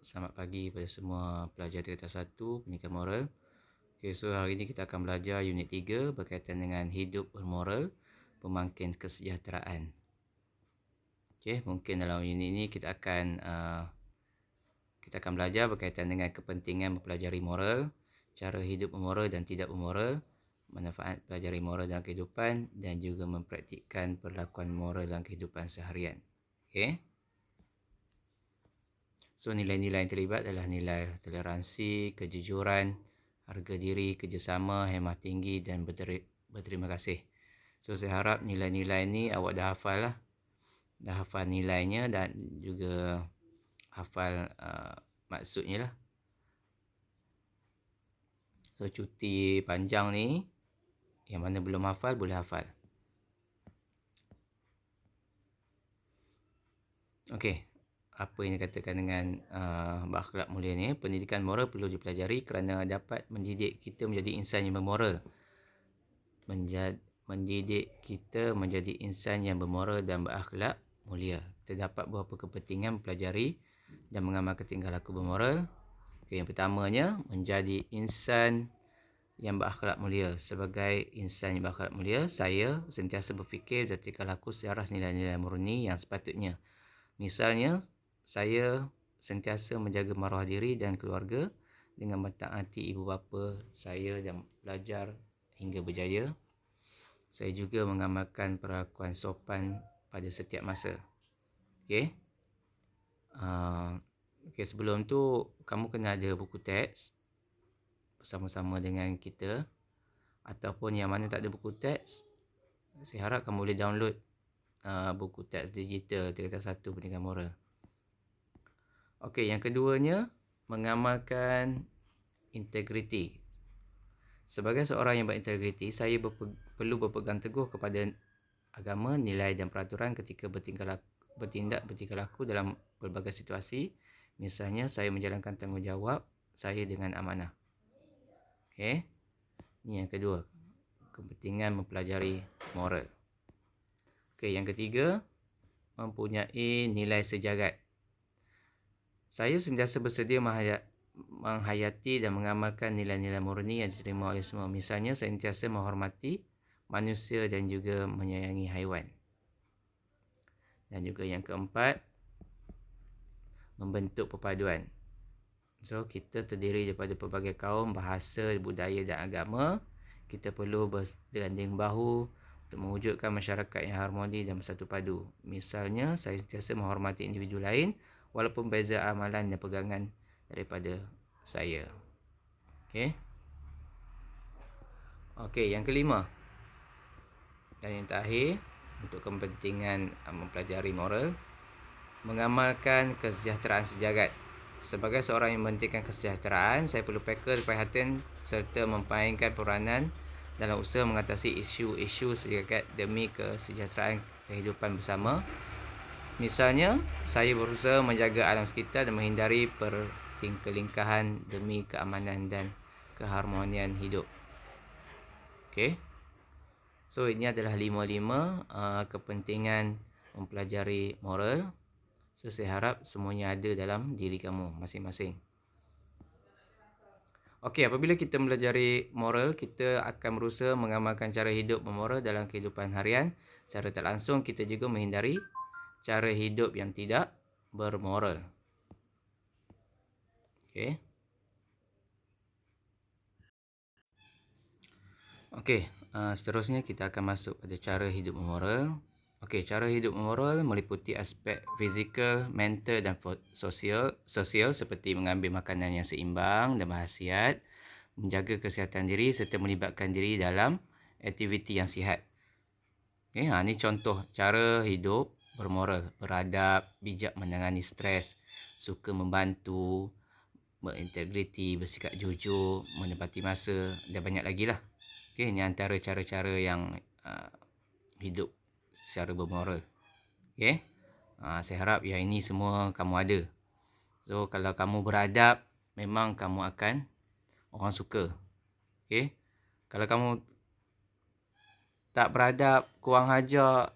Selamat pagi kepada semua pelajar tingkatan 1 Pendidikan Moral. Okay, so hari ini kita akan belajar unit 3 berkaitan dengan hidup bermoral, pemangkin kesejahteraan. Okay, mungkin dalam unit ini kita akan belajar berkaitan dengan kepentingan mempelajari moral, cara hidup bermoral dan tidak bermoral, manfaat pelajari moral dalam kehidupan dan juga mempraktikkan perlakuan moral dalam kehidupan seharian. Okay. So, nilai-nilai yang terlibat adalah nilai toleransi, kejujuran, harga diri, kerjasama, hemah tinggi dan berterima kasih. So, saya harap nilai-nilai ni awak dah hafal lah. Dah hafal nilainya dan juga hafal maksudnya lah. So, cuti panjang ni, yang mana belum hafal, boleh hafal. Okey. Apa yang dikatakan dengan berakhlak mulia ni, pendidikan moral perlu dipelajari kerana dapat mendidik kita menjadi insan yang bermoral. Mendidik kita menjadi insan yang bermoral dan berakhlak mulia. Terdapat beberapa kepentingan mempelajari dan mengamalkan tingkah laku bermoral. Okay, yang pertamanya, menjadi insan yang berakhlak mulia. Sebagai insan yang berakhlak mulia, saya sentiasa berfikir dan tingkah laku selaras nilai-nilai murni yang sepatutnya. Misalnya, saya sentiasa menjaga maruah diri dan keluarga dengan mentaati ibu bapa saya dan belajar hingga berjaya. Saya juga mengamalkan perlakuan sopan pada setiap masa. Okey. Sebelum tu kamu kena ada buku teks bersama-sama dengan kita, ataupun yang mana tak ada buku teks, saya harap kamu boleh download buku teks digital tingkatan 1 Pendidikan Moral. Okey, yang keduanya, mengamalkan integriti. Sebagai seorang yang berintegriti, saya perlu berpegang teguh kepada agama, nilai dan peraturan ketika bertindak bertingkah laku dalam pelbagai situasi. Misalnya, saya menjalankan tanggungjawab saya dengan amanah. Okey. Ini yang kedua, kepentingan mempelajari moral. Okey, yang ketiga, mempunyai nilai sejagat. Saya sentiasa bersedia menghayati dan mengamalkan nilai-nilai murni yang diterima oleh semua. Misalnya, saya sentiasa menghormati manusia dan juga menyayangi haiwan. Dan juga yang keempat, membentuk perpaduan. So, kita terdiri daripada pelbagai kaum, bahasa, budaya dan agama. Kita perlu berganding bahu untuk mewujudkan masyarakat yang harmoni dan bersatu padu. Misalnya, saya sentiasa menghormati individu lain walaupun beza amalan dan pegangan daripada saya. Okey. Okey, yang kelima dan yang terakhir, untuk kepentingan mempelajari moral, mengamalkan kesejahteraan sejagat. Sebagai seorang yang mementingkan kesejahteraan, saya perlu peka perhatian serta memainkan peranan dalam usaha mengatasi isu-isu sejagat demi kesejahteraan kehidupan bersama. Misalnya, saya berusaha menjaga alam sekitar dan menghindari pertingkah-lingkahan demi keamanan dan keharmonian hidup. Okey. So, ini adalah 5 kepentingan mempelajari moral. So, saya harap semuanya ada dalam diri kamu masing-masing. Okey, apabila kita mempelajari moral, kita akan berusaha mengamalkan cara hidup bermoral dalam kehidupan harian. Secara tak langsung, kita juga menghindari cara hidup yang tidak bermoral. Okey. Okey, seterusnya kita akan masuk pada cara hidup bermoral. Okey, cara hidup bermoral meliputi aspek fizikal, mental dan sosial seperti mengambil makanan yang seimbang dan berkhasiat, menjaga kesihatan diri serta melibatkan diri dalam aktiviti yang sihat. Okey, ini contoh cara hidup bermoral: beradab, bijak menangani stres, suka membantu, berintegriti, bersikap jujur, menepati masa dan banyak lagi lah. Okey, ini antara cara-cara yang hidup secara bermoral. Okey, saya harap yang ini semua kamu ada. So, kalau kamu beradab, memang kamu akan orang suka. Okey, kalau kamu tak beradab, kurang ajar,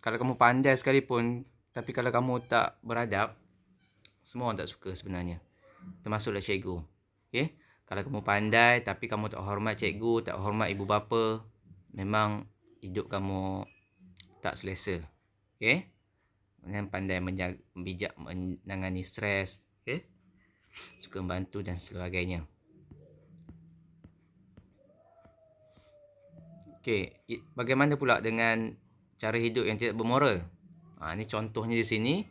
kalau kamu pandai sekalipun, tapi kalau kamu tak beradab, Semua orang tak suka sebenarnya. Termasuklah cikgu. Okay? Kalau kamu pandai tapi kamu tak hormat cikgu, tak hormat ibu bapa, memang hidup kamu tak selesa. Okay? Dan pandai bijak menangani stres. Okay? Suka membantu dan sebagainya. Okay, bagaimana pula dengan cara hidup yang tidak bermoral? Ini contohnya di sini.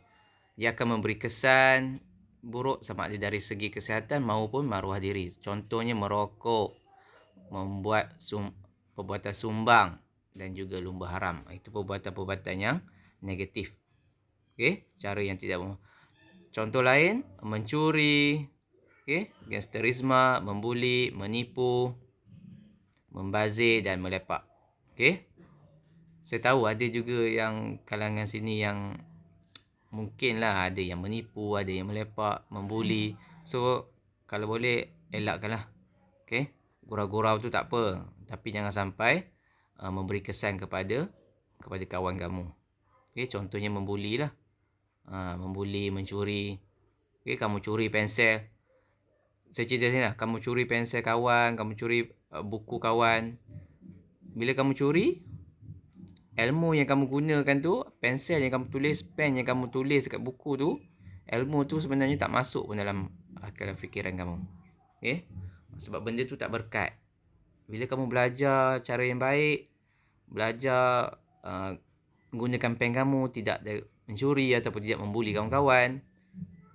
Dia akan memberi kesan buruk sama ada dari segi kesihatan maupun maruah diri. Contohnya merokok, membuat perbuatan sumbang dan juga lumba haram. Itu perbuatan-perbuatan yang negatif. Okay, cara yang tidak bermoral. Contoh lain, mencuri, okay, gangsterisme, membuli, menipu, membazir dan melepak. Okay. Saya tahu ada juga yang kalangan sini yang mungkinlah ada yang menipu, ada yang melepak, membuli. So, kalau boleh elakkanlah. Okay. Gurau-gurau tu tak apa. Tapi jangan sampai memberi kesan kepada kawan kamu. Okay. Contohnya membuli lah. Membuli, mencuri. Okay. Kamu curi pensel. Saya cerita sini lah. Kamu curi pensel kawan, kamu curi buku kawan. Bila kamu curi, ilmu yang kamu gunakan tu, pensel yang kamu tulis, pen yang kamu tulis dekat buku tu, ilmu tu sebenarnya tak masuk pun dalam akal fikiran kamu. Okay? Sebab benda tu tak berkat. Bila kamu belajar cara yang baik, belajar menggunakan pen kamu, tidak mencuri ataupun tidak membuli kawan-kawan.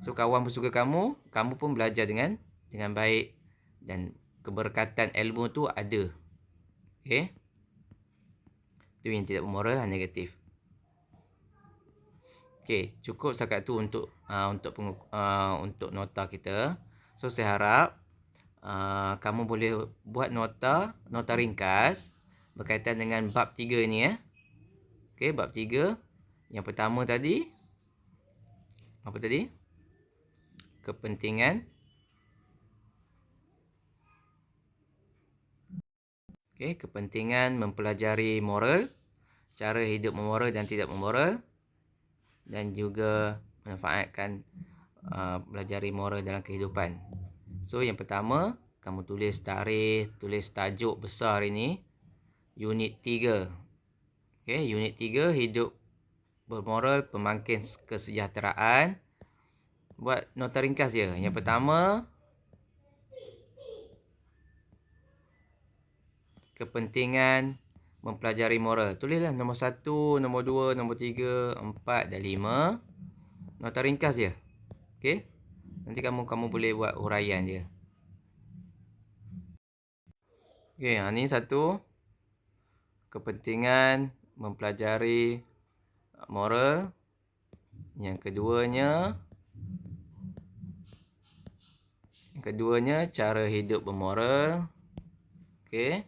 So, kawan pun suka kamu, kamu pun belajar dengan baik dan keberkatan ilmu tu ada. Okay? Itu yang tidak bermoral, negatif. Okay, cukup setakat tu untuk nota kita. So, saya harap kamu boleh buat nota ringkas berkaitan dengan bab 3 ni ya. Okay, bab 3. Yang pertama tadi, apa tadi? Kepentingan. Okay, kepentingan mempelajari moral, cara hidup memoral dan tidak memoral, dan juga manfaatkan pelajari moral dalam kehidupan. So, yang pertama, kamu tulis tarikh, tulis tajuk besar ini, unit 3. Okay, unit 3, hidup bermoral, pembangkit kesejahteraan. Buat nota ringkas je. Yang pertama, kepentingan mempelajari moral. Tulislah nombor 1, nombor 2, nombor 3, 4 dan 5. Nota ringkas je. Okey. Nanti kamu boleh buat huraian je. Okey, ni satu. Kepentingan mempelajari moral. Yang keduanya cara hidup bermoral. Okey.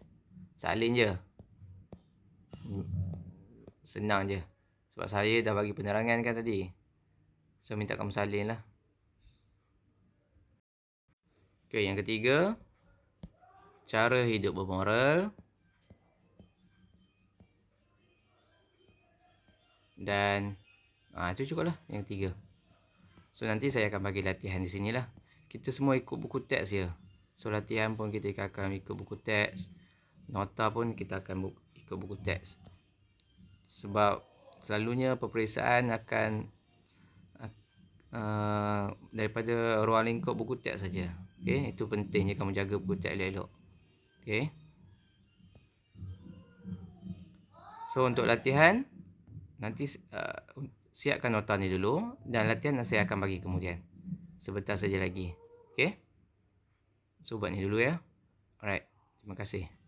Salin je. Senang je. Sebab saya dah bagi penerangan kan tadi. So, minta kamu salin lah. Okey, yang ketiga, cara hidup bermoral. Dan itu cukup lah yang ketiga. So, nanti saya akan bagi latihan di sini lah. Kita semua ikut buku teks je. So, latihan pun kita akan ikut buku teks. Nota pun kita akan ikut buku teks. Sebab selalunya peperiksaan akan daripada ruang lingkup buku teks saja. Okay, itu pentingnya kamu jaga buku teks elok-elok. Okay. So, untuk latihan, nanti siapkan nota ni dulu. Dan latihan saya akan bagi kemudian. Sebentar saja lagi. Okay. So, buat ni dulu ya. Alright. Terima kasih.